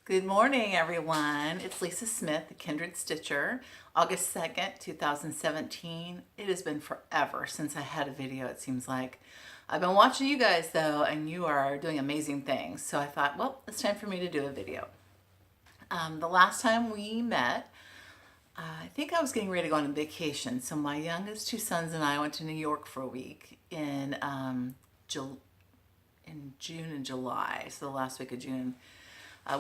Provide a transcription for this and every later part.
Good morning, everyone. It's Lisa Smith, the Kindred Stitcher. August 2nd, 2017. It has been forever since I had a video, it seems like. I've been watching you guys, though, and you are doing amazing things. So I thought, well, it's time for me to do a video. The last time we met, I think I was getting ready to go on a vacation. So my youngest two sons and I went to New York for a week in June and July, so the last week of June.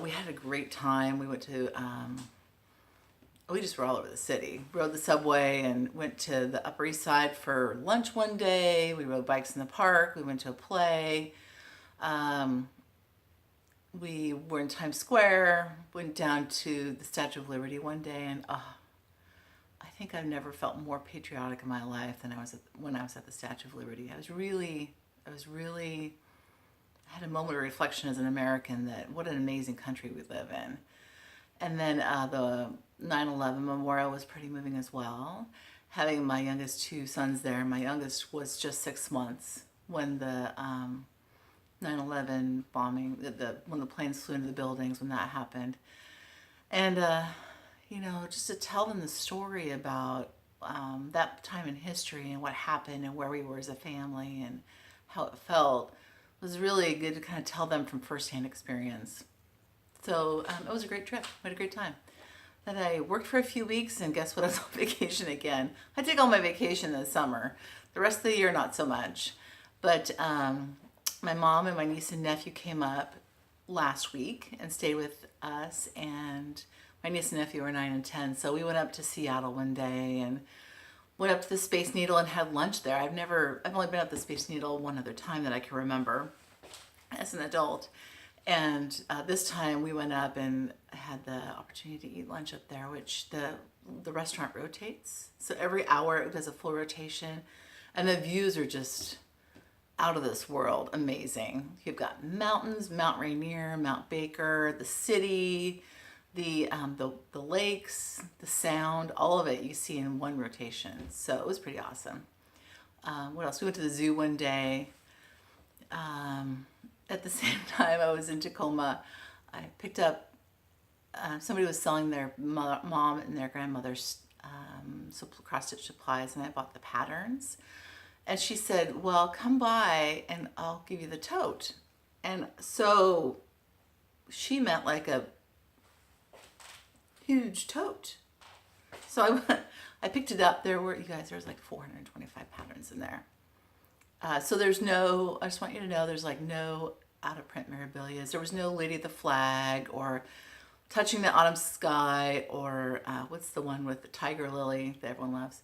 We had a great time. We went to, we just were all over the city. Rode the subway and went to the Upper East Side for lunch one day. We rode bikes in the park. We went to a play. We were in Times Square, went down to the Statue of Liberty one day, and I think I've never felt more patriotic in my life than when I was at the Statue of Liberty. I had a moment of reflection as an American that what an amazing country we live in. And then the 9/11 memorial was pretty moving as well. Having my youngest two sons there, my youngest was just 6 months when the 9/11 bombing, when the planes flew into the buildings, when that happened. And, just to tell them the story about that time in history and what happened and where we were as a family and how it felt was really good to kind of tell them from firsthand experience. So it was a great trip. We had a great time. Then I worked for a few weeks, and guess what? I was on vacation again. I take all my vacation in the summer. The rest of the year, not so much. But my mom and my niece and nephew came up last week and stayed with us, and my niece and nephew are 9 and 10. So we went up to Seattle one day and went up to the Space Needle and had lunch there. I've only been at the Space Needle one other time that I can remember as an adult. And this time we went up and had the opportunity to eat lunch up there, which the restaurant rotates. So every hour it does a full rotation, and the views are just out of this world, amazing. You've got mountains, Mount Rainier, Mount Baker, the city, the lakes, the sound, all of it you see in one rotation. So it was pretty awesome. What else? We went to the zoo one day. At the same time I was in Tacoma, I picked up, somebody was selling their mom and their grandmother's cross-stitch supplies, and I bought the patterns. And she said, well, come by and I'll give you the tote. And so she meant like a huge tote. So I picked it up. There was like 425 patterns in there. So I just want you to know, there's like no out of print memorabilia. There was no Lady of the Flag or Touching the Autumn Sky or what's the one with the tiger lily that everyone loves.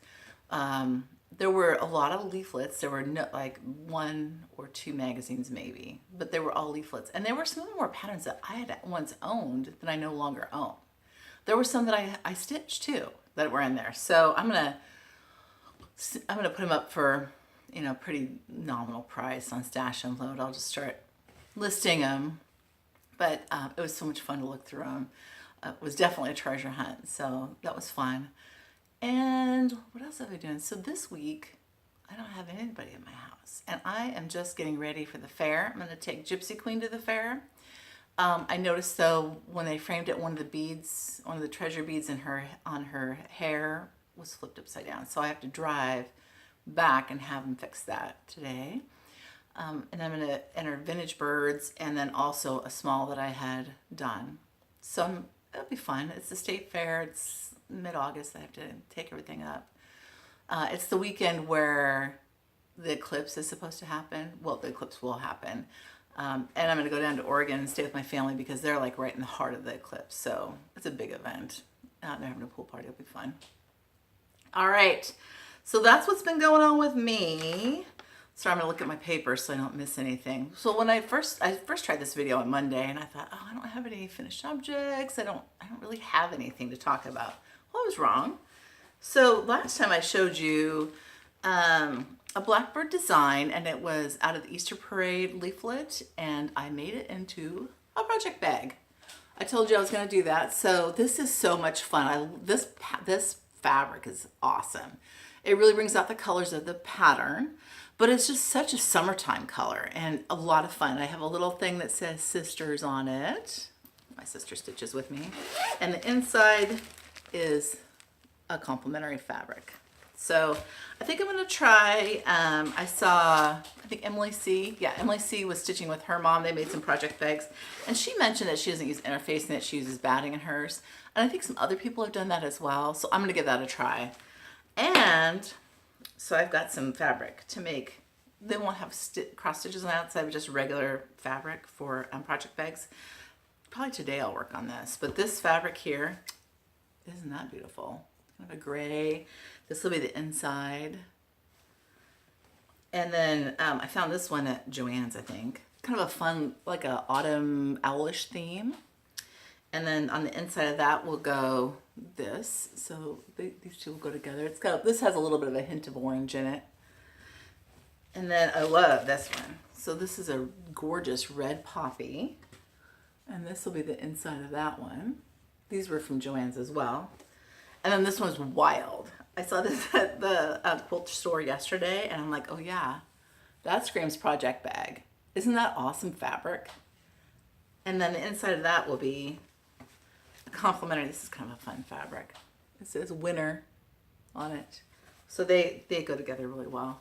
There were a lot of leaflets. There were like 1 or 2 magazines maybe, but they were all leaflets. And there were some of the more patterns that I had once owned that I no longer own. There were some that I stitched too that were in there. So I'm gonna put them up for, pretty nominal price on Stash and Load. I'll just start listing them. But it was so much fun to look through them. It was definitely a treasure hunt. So that was fun. And what else have I been doing? So this week, I don't have anybody in my house. And I am just getting ready for the fair. I'm going to take Gypsy Queen to the fair. I noticed though, when they framed it, one of the treasure beads on her hair was flipped upside down. So I have to drive back and have them fix that today. And I'm going to enter vintage birds and then also a small that I had done. So it'll be fun. It's the state fair. It's mid-August. I have to take everything up. It's the weekend where the eclipse is supposed to happen. Well, the eclipse will happen. And I'm going to go down to Oregon and stay with my family because they're like right in the heart of the eclipse. So it's a big event. They're having a pool party. It'll be fun. All right. So that's what's been going on with me. So I'm going to look at my paper so I don't miss anything. So when I first tried this video on Monday, and I thought, oh, I don't have any finished objects. I don't really have anything to talk about. Well, I was wrong. So last time I showed you a blackbird design, and it was out of the Easter Parade leaflet, and I made it into a project bag. I told you I was going to do that. So this is so much fun. This fabric is awesome. It really brings out the colors of the pattern, but it's just such a summertime color and a lot of fun. I have a little thing that says sisters on it. My sister stitches with me. And the inside is a complementary fabric. So I think I'm gonna try, I saw, I think Emily C. Yeah, Emily C. was stitching with her mom. They made some project bags. And she mentioned that she doesn't use interfacing, that she uses batting in hers. And I think some other people have done that as well. So I'm gonna give that a try. And so I've got some fabric to make. They won't have cross stitches on the outside, but just regular fabric for project bags. Probably today I'll work on this. But this fabric here, isn't that beautiful? Kind of a gray. This will be the inside. And then I found this one at Joann's, I think. Kind of a fun, like a autumn owlish theme. And then on the inside of that will go this. So these two will go together. It's got, this has a little bit of a hint of orange in it. And then I love this one. So this is a gorgeous red poppy. And this will be the inside of that one. These were from Joann's as well. And then this one's wild. I saw this at the quilt store yesterday, and I'm like, oh yeah, that screams project bag. Isn't that awesome fabric? And then the inside of that will be a complementary. This is kind of a fun fabric. It says winter on it. So they go together really well.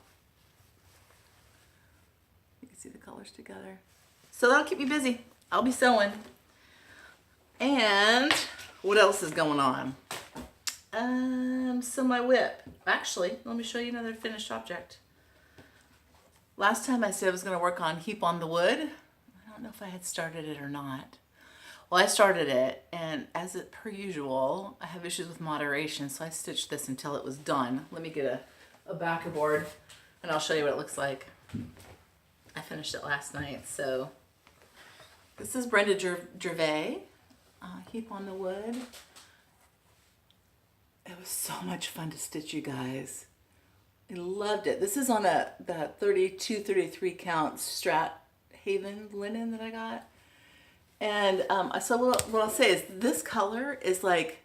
You can see the colors together. So that'll keep me busy. I'll be sewing. And what else is going on? So my whip. Actually, let me show you another finished object. Last time I said I was going to work on Heap on the Wood. I don't know if I had started it or not. Well, I started it, and as it per usual, I have issues with moderation, so I stitched this until it was done. Let me get a backer board, and I'll show you what it looks like. I finished it last night, so this is Brenda Gervais, Heap on the Wood. It was so much fun to stitch, you guys. I loved it. This is on the 32, 33 count Strat Haven linen that I got. And so what I'll say is this color is like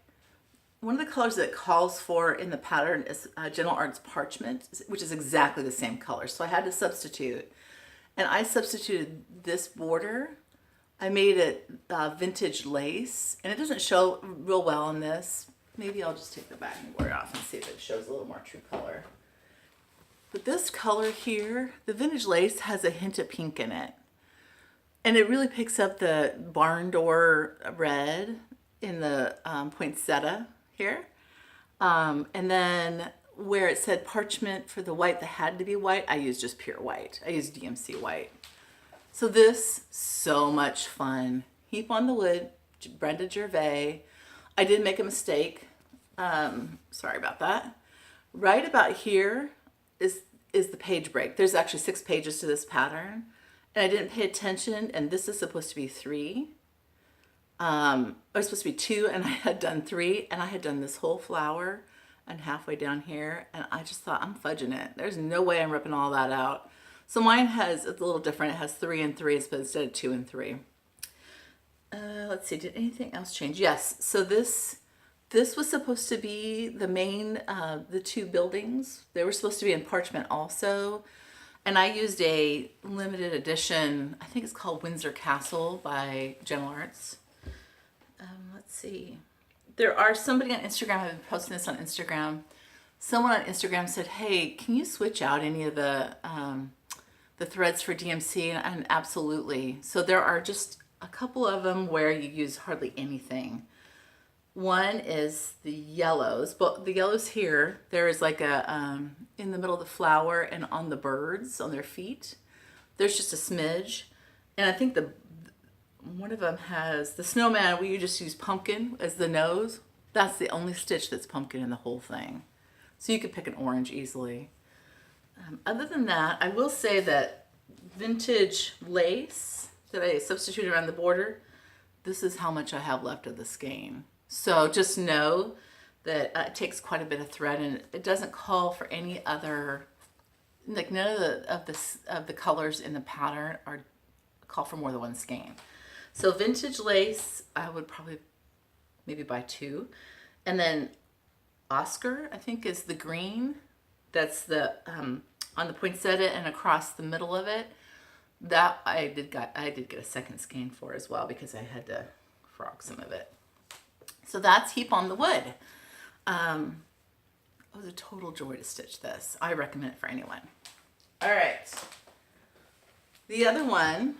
one of the colors that it calls for in the pattern is Gentle Arts Parchment, which is exactly the same color. So I had to substitute. And I substituted this border. I made it vintage lace. And it doesn't show real well on this. Maybe I'll just take the backing border off and see if it shows a little more true color. But this color here, the vintage lace has a hint of pink in it. And it really picks up the barn door red in the poinsettia here. And then where it said parchment for the white that had to be white, I used just pure white. I used DMC white. So this, so much fun. Heap on the Wood, Brenda Gervais. I did make a mistake. Sorry about that. Right about here is the page break. There's actually 6 pages to this pattern. And I didn't pay attention, and this is supposed to be 3. It was supposed to be 2, and I had done 3, and I had done this whole flower and halfway down here, and I just thought, I'm fudging it. There's no way I'm ripping all that out. So mine it's a little different. It has 3 and 3 instead of 2 and 3. Let's see, did anything else change? Yes, so this was supposed to be the main, the 2 buildings. They were supposed to be in parchment also. And I used a limited edition, I think it's called Windsor Castle by Gentle Arts. Let's see. There are somebody on Instagram, I've been posting this on Instagram. Someone on Instagram said, hey, can you switch out any of the threads for DMC? And absolutely. So there are just a couple of them where you use hardly anything. One is the yellows, but the yellows here, there is like a, in the middle of the flower and on the birds, on their feet, there's just a smidge. And I think one of them has, the snowman, where you just use pumpkin as the nose. That's the only stitch that's pumpkin in the whole thing. So you could pick an orange easily. Other than that, I will say that vintage lace that I substituted around the border, this is how much I have left of the skein. So just know that it takes quite a bit of thread, and it doesn't call for any other, like none of the colors in the pattern call for more than 1 skein. So vintage lace, I would probably maybe buy 2. And then Oscar, I think, is the green. That's the on the poinsettia and across the middle of it. That I did get a second skein for as well, because I had to frog some of it. So that's Heap on the Wood. It was a total joy to stitch this. I recommend it for anyone. All right. The other one,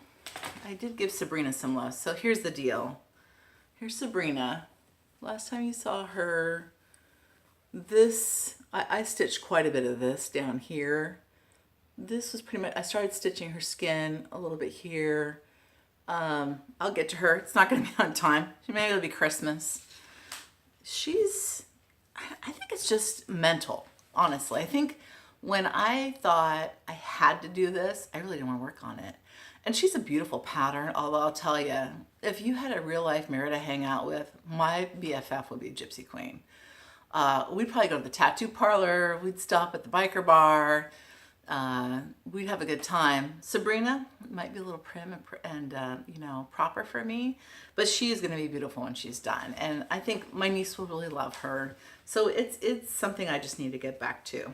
I did give Sabrina some love. So here's the deal. Here's Sabrina. Last time you saw her, this, I stitched quite a bit of this down here. This was pretty much, I started stitching her skin a little bit here. I'll get to her. It's not going to be on time. Maybe it'll be Christmas. I think it's just mental, honestly. I think when I thought I had to do this, I really didn't want to work on it. And she's a beautiful pattern, although I'll tell you, if you had a real life mirror to hang out with, my BFF would be Gypsy Queen. We'd probably go to the tattoo parlor, we'd stop at the biker bar, we'd have a good time. Sabrina might be a little prim and you know, proper for me, but she is going to be beautiful when she's done. And I think my niece will really love her. So it's something I just need to get back to.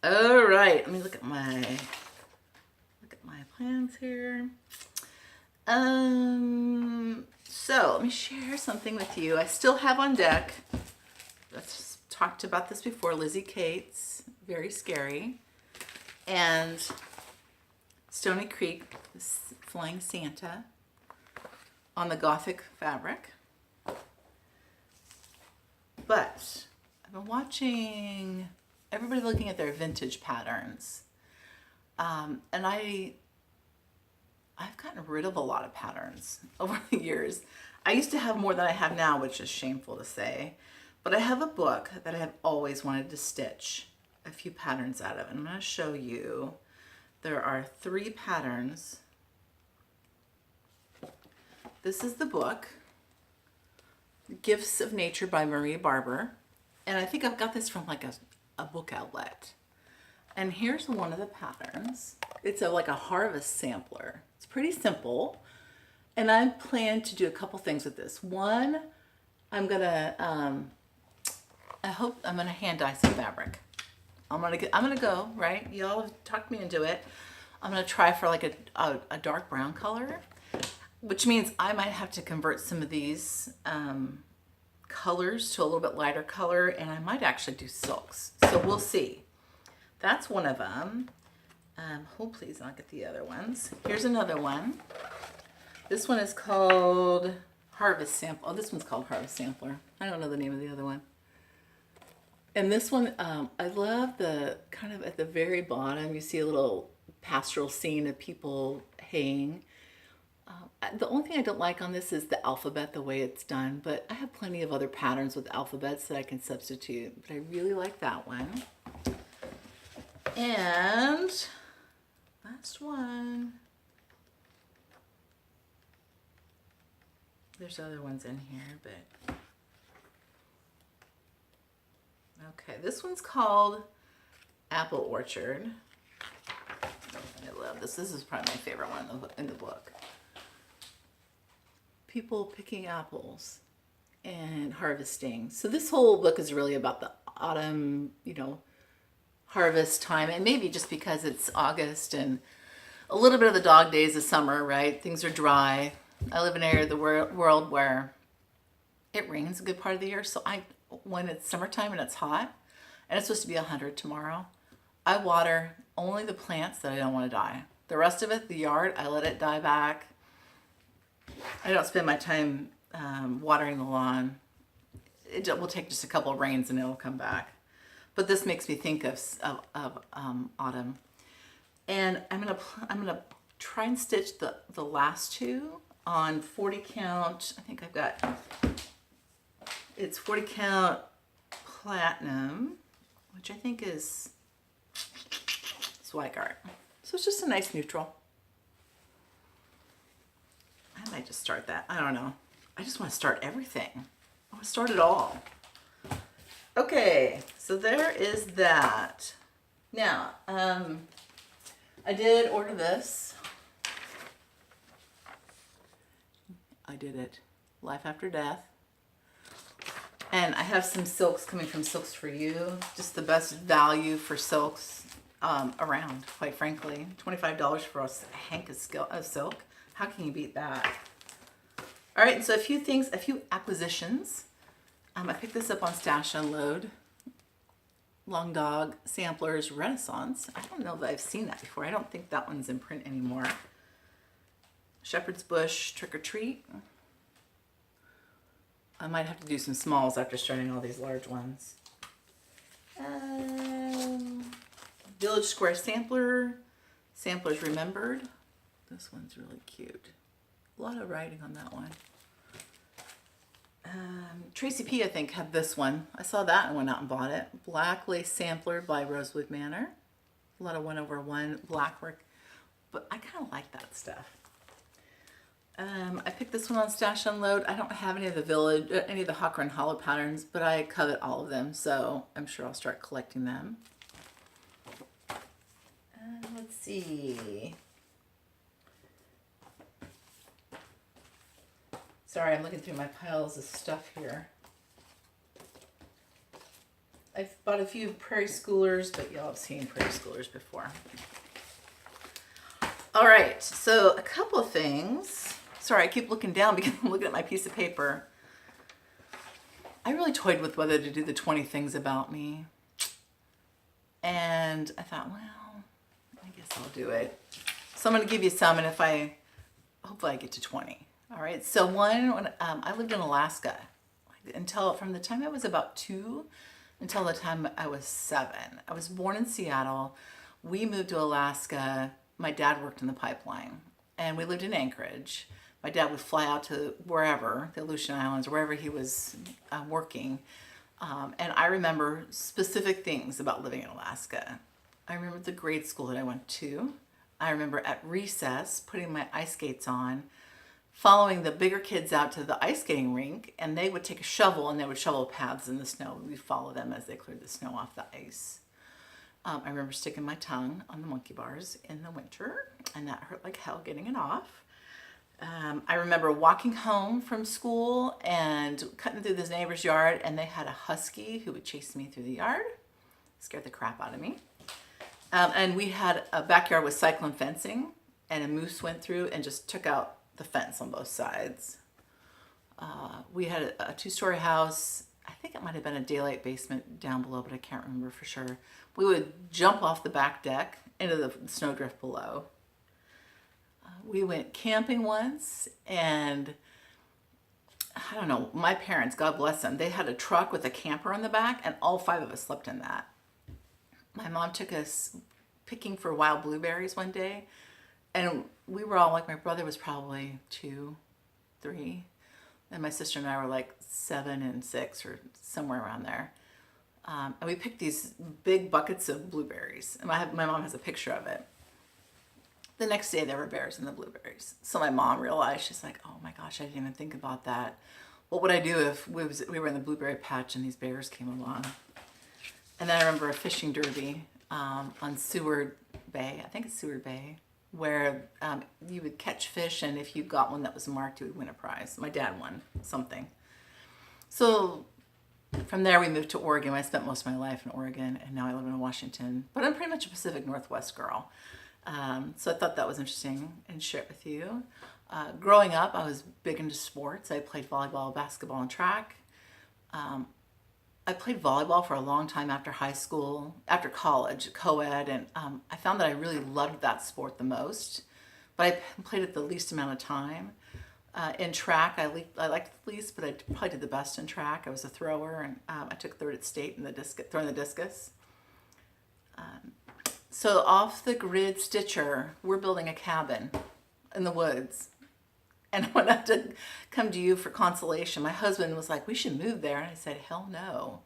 All right, let me look at my plans here. So let me share something with you. I still have on deck, let's talked about this before, Lizzie Kate's Very Scary, and Stony Creek, this Flying Santa on the Gothic fabric. But I've been watching everybody looking at their vintage patterns, and I've gotten rid of a lot of patterns over the years. I used to have more than I have now, which is shameful to say, but I have a book that I have always wanted to stitch a few patterns out of, and I'm going to show you. There are 3 patterns. This is the book, Gifts of Nature by Marie Barber, and I think I've got this from like a book outlet. And here's one of the patterns. It's like a harvest sampler. It's pretty simple. And I plan to do a couple things with this. One, I'm gonna hand dye some fabric. I'm gonna go, right? Y'all have talked me into it. I'm gonna try for like a dark brown color, which means I might have to convert some of these colors to a little bit lighter color, and I might actually do silks. So we'll see. That's one of them. Oh, please, I'll get the other ones. Here's another one. This one is called Harvest Sample. Oh, this one's called Harvest Sampler. I don't know the name of the other one. And this one, I love the kind of at the very bottom, you see a little pastoral scene of people haying. The only thing I don't like on this is the alphabet, the way it's done, but I have plenty of other patterns with alphabets that I can substitute, but I really like that one. And last one. There's other ones in here, but okay, this one's called Apple Orchard. I love this. This is probably my favorite one in the book. People picking apples and harvesting. So this whole book is really about the autumn, you know, harvest time, and maybe just because it's August and a little bit of the dog days of summer, right? Things are dry. I live in an area of the world where it rains a good part of the year, so when it's summertime and it's hot, and it's supposed to be 100 tomorrow, I water only the plants that I don't want to die. The rest of it, the yard, I let it die back. I don't spend my time watering the lawn. It will take just a couple of rains and it'll come back. But this makes me think of autumn. And I'm gonna try and stitch the last 2 on 40 count. I think I've got, it's 40 count platinum, which I think is Swigart. So it's just a nice neutral. I might just start that. I don't know. I just want to start everything. I want to start it all. Okay, so there is that. Now, I did order this. I did it. Life After Death. And I have some silks coming from Silks for You. Just the best value for silks around, quite frankly. $25 for a hank of silk. How can you beat that? All right, so a few acquisitions. I picked this up on Stash Unload. Long Dog Samplers Renaissance. I don't know that I've seen that before. I don't think that one's in print anymore. Shepherd's Bush Trick or Treat. I might have to do some smalls after starting all these large ones. Village Square Sampler. Samplers Remembered. This one's really cute. A lot of writing on that one. Tracy P, I think, had this one. I saw that and went out and bought it. Black Lace Sampler by Rosewood Manor. A lot of 1/1 black work, but I kind of like that stuff. I picked this one on Stash Unload. I don't have any of the Hawker and Hollow patterns, but I covet all of them, so I'm sure I'll start collecting them. Let's see. Sorry, I'm looking through my piles of stuff here. I've bought a few Prairie Schoolers, but y'all have seen Prairie Schoolers before. All right, so a couple of things. Sorry, I keep looking down because I'm looking at my piece of paper. I really toyed with whether to do the 20 things about me. And I thought, well, I guess I'll do it. So I'm going to give you some, and hopefully I get to 20. All right, so one, when I lived in Alaska from the time I was about 2 until the time I was 7. I was born in Seattle. We moved to Alaska. My dad worked in the pipeline, and we lived in Anchorage. My dad would fly out to wherever, the Aleutian Islands, wherever he was working. And I remember specific things about living in Alaska. I remember the grade school that I went to. I remember at recess putting my ice skates on, following the bigger kids out to the ice skating rink, and they would take a shovel and they would shovel paths in the snow. We'd follow them as they cleared the snow off the ice. I remember sticking my tongue on the monkey bars in the winter, and that hurt like hell getting it off. I remember walking home from school and cutting through this neighbor's yard, and they had a husky who would chase me through the yard. Scared the crap out of me. And we had a backyard with cyclone fencing, and a moose went through and just took out the fence on both sides. We had a 2-story house. I think it might have been a daylight basement down below, but I can't remember for sure. We would jump off the back deck into the snowdrift below. We went camping once, and I don't know, my parents, God bless them, they had a truck with a camper on the back, and all 5 of us slept in that. My mom took us picking for wild blueberries one day, and we were all like, my brother was probably 2, 3, and my sister and I were like 7 and 6 or somewhere around there. And we picked these big buckets of blueberries, and my mom has a picture of it. The next day there were bears in the blueberries. So my mom realized, she's like, oh my gosh, I didn't even think about that. What would I do if we were in the blueberry patch and these bears came along? And then I remember a fishing derby on Seward Bay, I think it's Seward Bay, where you would catch fish, and if you got one that was marked, you would win a prize. My dad won something. So from there we moved to Oregon. I spent most of my life in Oregon, and now I live in Washington. But I'm pretty much a Pacific Northwest girl. So I thought that was interesting and share it with you. Growing up, I was big into sports. I played volleyball, basketball, and track. I played volleyball for a long time after high school, after college, co-ed, and I found that I really loved that sport the most, but I played it the least amount of time. In track, I liked it the least, but I probably did the best in track. I was a thrower, and I took 3rd at state in throwing the discus. So off the grid Stitcher, we're building a cabin in the woods. And when I had to come to you for consolation, my husband was like, we should move there. And I said, hell no.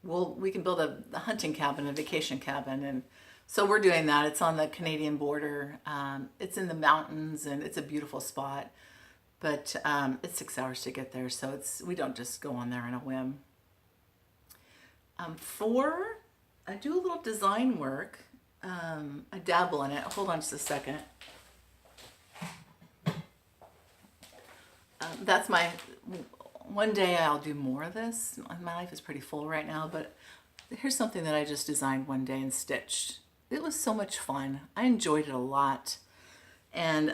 We can build a hunting cabin, a vacation cabin. And so we're doing that. It's on the Canadian border. It's in the mountains, and it's a beautiful spot. But it's 6 hours to get there, so we don't just go on there on a whim. 4, I do a little design work. I dabble in it. Hold on just a second. That's one day I'll do more of this. My life is pretty full right now, but here's something that I just designed one day and stitched. It was so much fun. I enjoyed it a lot. And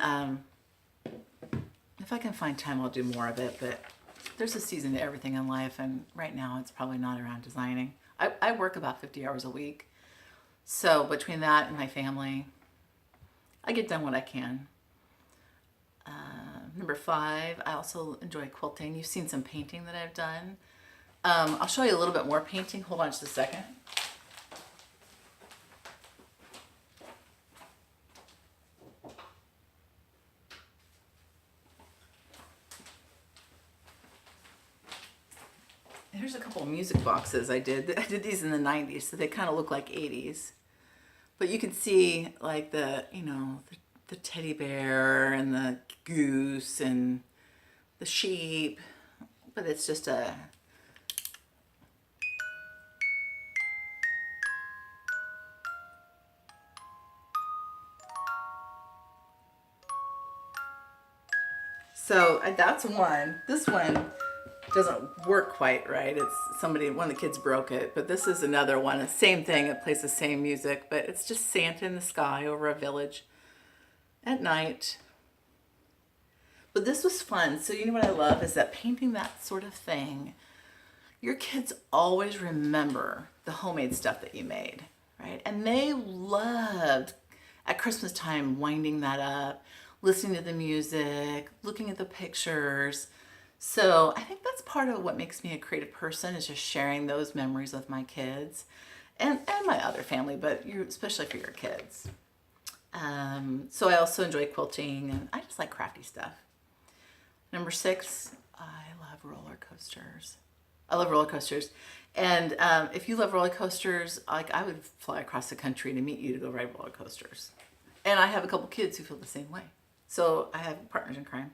If I can find time, I'll do more of it, but there's a season to everything in life, and right now it's probably not around designing. I work about 50 hours a week, so between that and my family, I get done what I can. Number 5, I also enjoy quilting. You've seen some painting that I've done. I'll show you a little bit more painting. Hold on just a second. Here's a couple of music boxes I did. I did these in the 90s, so they kind of look like 80s. But you can see like the teddy bear and the goose and the sheep, but it's just a so that's one. This one doesn't work quite right. It's one of the kids broke it, but this is another one. The same thing. It plays the same music, but it's just Santa in the sky over a village at night. But this was fun. So you know what I love is that painting that sort of thing, your kids always remember the homemade stuff that you made, right? And they loved at Christmas time winding that up, listening to the music, looking at the pictures. So I think that's part of what makes me a creative person, is just sharing those memories with my kids and my other family, but especially for your kids. So I also enjoy quilting, and I just like crafty stuff. Number 6, I love roller coasters. I love roller coasters. And if you love roller coasters, like I would fly across the country to meet you to go ride roller coasters. And I have a couple kids who feel the same way. So I have partners in crime.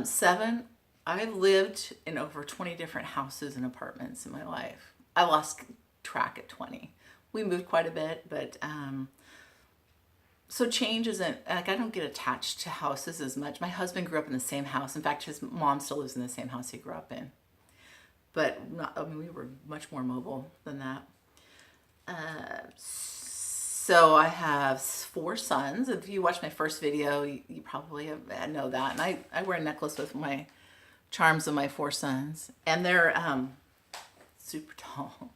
7, I've lived in over 20 different houses and apartments in my life. I lost track at 20. We moved quite a bit, but so change isn't, like, I don't get attached to houses as much. My husband grew up in the same house. In fact, his mom still lives in the same house he grew up in. But we were much more mobile than that. So I have 4 sons. If you watched my first video, you probably know that. And I wear a necklace with my charms of my 4 sons. And they're super tall.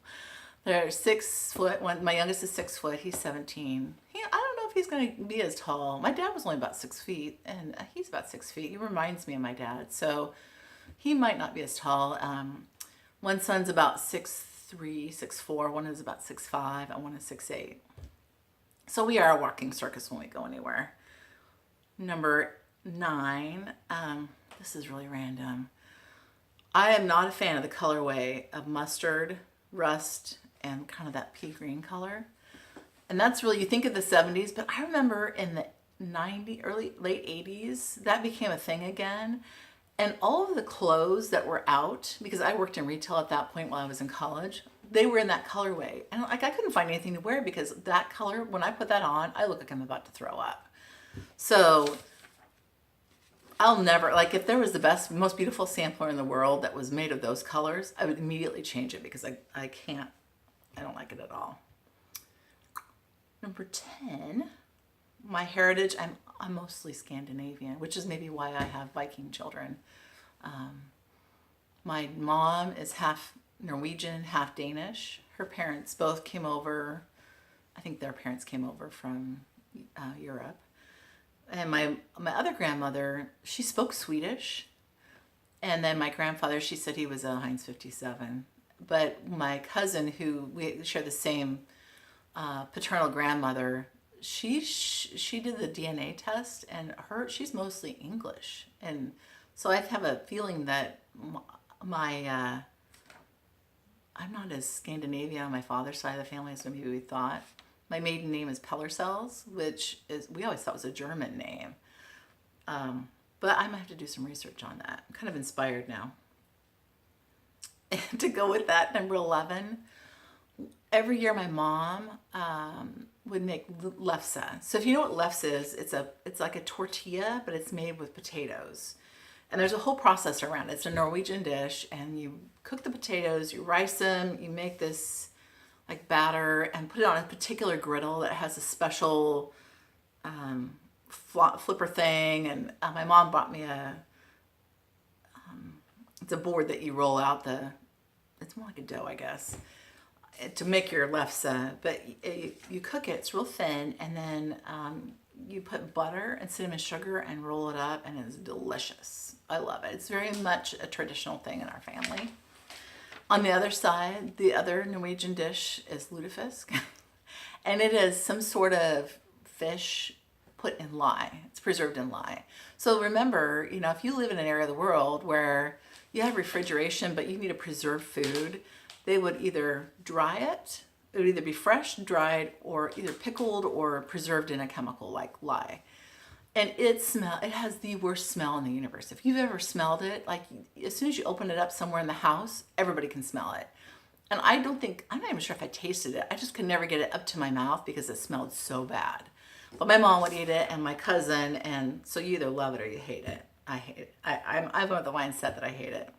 They're 6 foot. My youngest is 6 foot. He's 17. I don't know if he's going to be as tall. My dad was only about 6 feet, and he's about 6 feet. He reminds me of my dad, so he might not be as tall. One son's about 6'3", 6'4". One is about 6'5", and one is 6'8". So we are a walking circus when we go anywhere. Number 9. This is really random. I am not a fan of the colorway of mustard, rust, and kind of that pea green color. And that's really, you think of the 70s, but I remember in the late 80s, that became a thing again. And all of the clothes that were out, because I worked in retail at that point while I was in college, they were in that colorway. And like, I couldn't find anything to wear because that color, when I put that on, I look like I'm about to throw up. So I'll never, like, if there was the best, most beautiful sampler in the world that was made of those colors, I would immediately change it because I can't, I don't like it at all. Number 10, my heritage, I'm mostly Scandinavian, which is maybe why I have Viking children. My mom is half Norwegian, half Danish. Her parents both came over, I think their parents came over from Europe. And my other grandmother, she spoke Swedish. And then my grandfather, she said he was a Heinz 57. But my cousin, who we share the same paternal grandmother, she did the DNA test, and she's mostly English. And so I have a feeling that I'm not as Scandinavian on my father's side of the family as maybe we thought. My maiden name is Pellersels, which we always thought was a German name. But I might have to do some research on that. I'm kind of inspired now. And to go with that, number 11, every year my mom would make lefse. So if you know what lefse is, it's like a tortilla, but it's made with potatoes. And there's a whole process around it. It's a Norwegian dish, and you cook the potatoes, you rice them, you make this like batter and put it on a particular griddle that has a special flipper thing, and my mom bought me it's a board that you roll out it's more like a dough, I guess, to make your lefse, but you cook it, it's real thin, and then you put butter and cinnamon sugar and roll it up, and it's delicious. I love it. It's very much a traditional thing in our family. On the other side, the other Norwegian dish is lutefisk, and it is some sort of fish put in lye. It's preserved in lye. So remember, if you live in an area of the world where you have refrigeration, but you need to preserve food, they would either dry it. It would either be fresh, dried, or either pickled or preserved in a chemical like lye. And it has the worst smell in the universe. If you've ever smelled it, like as soon as you open it up somewhere in the house, everybody can smell it. And I'm not even sure if I tasted it. I just could never get it up to my mouth because it smelled so bad. But my mom would eat it, and my cousin, and so you either love it or you hate it. I hate it. I'm of the mindset that I hate it.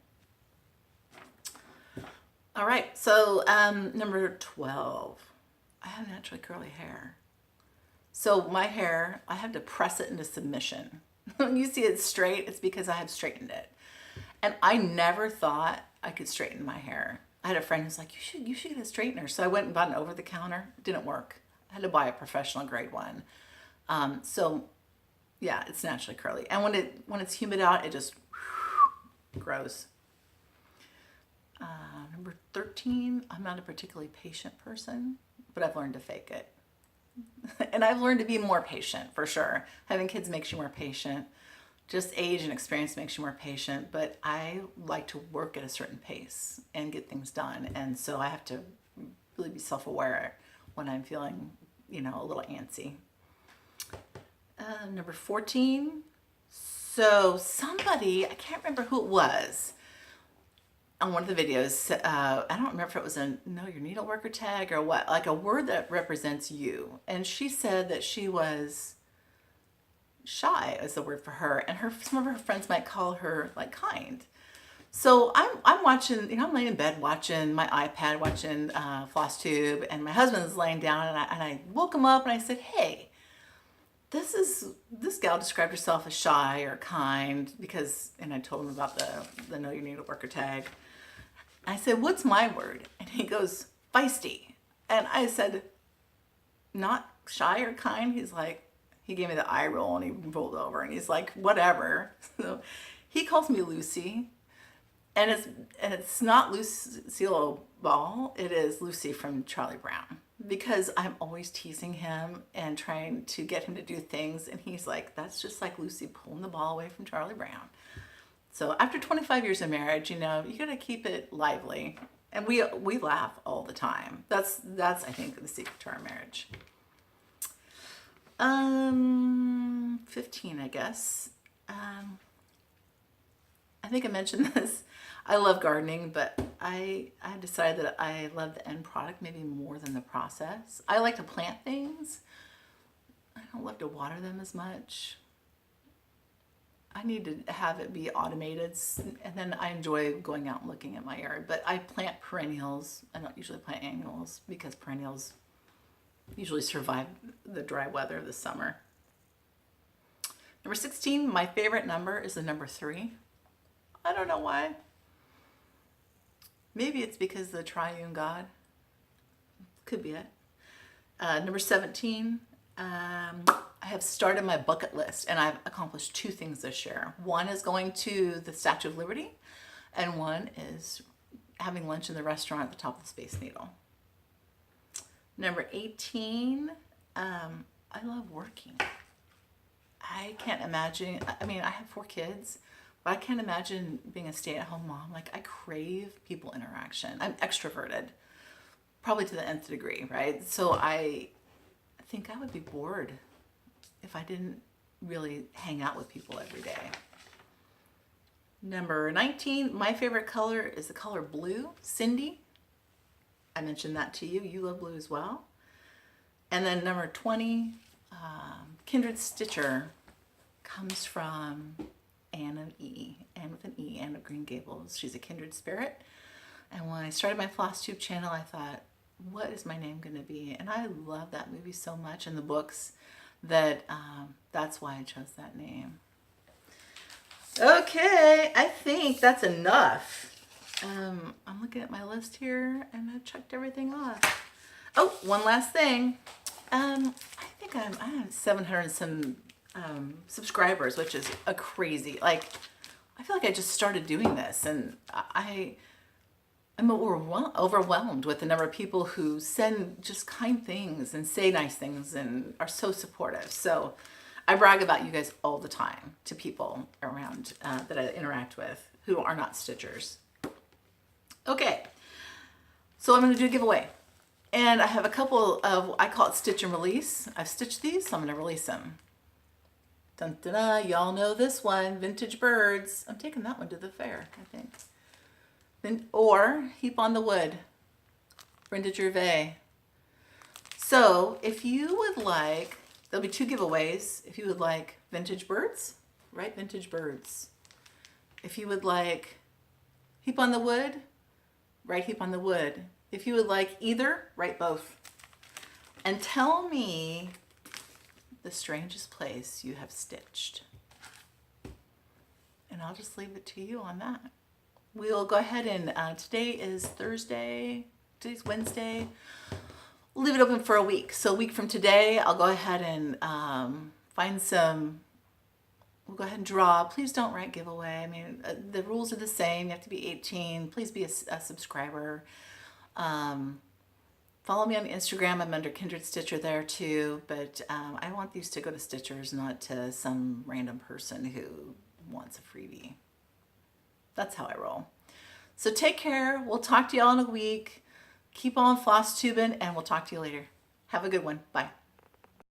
All right, so number 12. I have naturally curly hair. So my hair, I have to press it into submission. When you see it straight, it's because I have straightened it. And I never thought I could straighten my hair. I had a friend who's like, you should get a straightener. So I went and bought an over-the-counter. It didn't work. I had to buy a professional grade one. So yeah, it's naturally curly. And when it's humid out, it just grows. Number 13, I'm not a particularly patient person, but I've learned to fake it. And I've learned to be more patient, for sure. Having kids makes you more patient. Just age and experience makes you more patient. But I like to work at a certain pace and get things done. And so I have to really be self-aware when I'm feeling, a little antsy. Number 14. So somebody, I can't remember who it was, on one of the videos, I don't remember if it was a know your needle worker tag or what, like a word that represents you. And she said that she was shy is the word for her. And some of her friends might call her like kind. So I'm watching, I'm laying in bed watching my iPad, watching Flosstube, and my husband's laying down, and I woke him up and I said, hey, this gal described herself as shy or kind and I told him about the know your needle worker tag. I said, what's my word? And he goes, feisty. And I said, not shy or kind? He gave me the eye roll and he rolled over and he's like, whatever. So he calls me Lucy. And it's not Lucille Ball, it is Lucy from Charlie Brown. Because I'm always teasing him and trying to get him to do things. And he's like, that's just like Lucy pulling the ball away from Charlie Brown. So after 25 years of marriage, you gotta keep it lively. And we laugh all the time. That's I think the secret to our marriage. 15, I guess. I think I mentioned this. I love gardening, but I decided that I love the end product maybe more than the process. I like to plant things. I don't love to water them as much. I need to have it be automated, and then I enjoy going out and looking at my yard. But I plant perennials. I don't usually plant annuals because perennials usually survive the dry weather of the summer. Number 16, my favorite number is the number 3. I don't know why. Maybe it's because of the triune God. Could be it. Number 17, I have started my bucket list and I've accomplished 2 things this year. One is going to the Statue of Liberty, and one is having lunch in the restaurant at the top of the Space Needle. Number 18, I love working. I can't imagine, I have 4 kids, but I can't imagine being a stay-at-home mom. I crave people interaction. I'm extroverted, probably to the nth degree, right? So I think I would be bored if I didn't really hang out with people every day. Number 19, my favorite color is the color blue. Cindy, I mentioned that to you. You love blue as well. And then number 20, Kindred Stitcher comes from Anne of E. Anne with an E, Anne of Green Gables. She's a kindred spirit. And when I started my Flosstube channel, I thought, what is my name going to be? And I love that movie so much, and the books. that that's why I chose that name. Okay, I think that's enough. I'm looking at my list here and I checked everything off. Oh, one last thing. I think I have 700 and some subscribers, which is a crazy, like, I feel like I just started doing this and I'm overwhelmed with the number of people who send just kind things and say nice things and are so supportive. So I brag about you guys all the time to people around that I interact with who are not stitchers. Okay, so I'm going to do a giveaway. And I have a couple of, I call it stitch and release. I've stitched these, so I'm going to release them. Dun, dun, dun. Y'all know this one, Vintage Birds. I'm taking that one to the fair, I think. Or Heap on the Wood, Brenda Gervais. So if you would like, there'll be 2 giveaways. If you would like Vintage Birds, write Vintage Birds. If you would like Heap on the Wood, write Heap on the Wood. If you would like either, write both. And tell me the strangest place you have stitched. And I'll just leave it to you on that. We'll go ahead and, today is Thursday, today's Wednesday. We'll leave it open for a week. So a week from today, I'll go ahead and find some, we'll go ahead and draw. Please don't write giveaway. I mean, the rules are the same. You have to be 18. Please be a subscriber. Follow me on Instagram. I'm under Kindred Stitcher there too. But I want these to go to stitchers, not to some random person who wants a freebie. That's how I roll. So take care. We'll talk to y'all in a week. Keep on floss tubing and we'll talk to you later. Have a good one. Bye.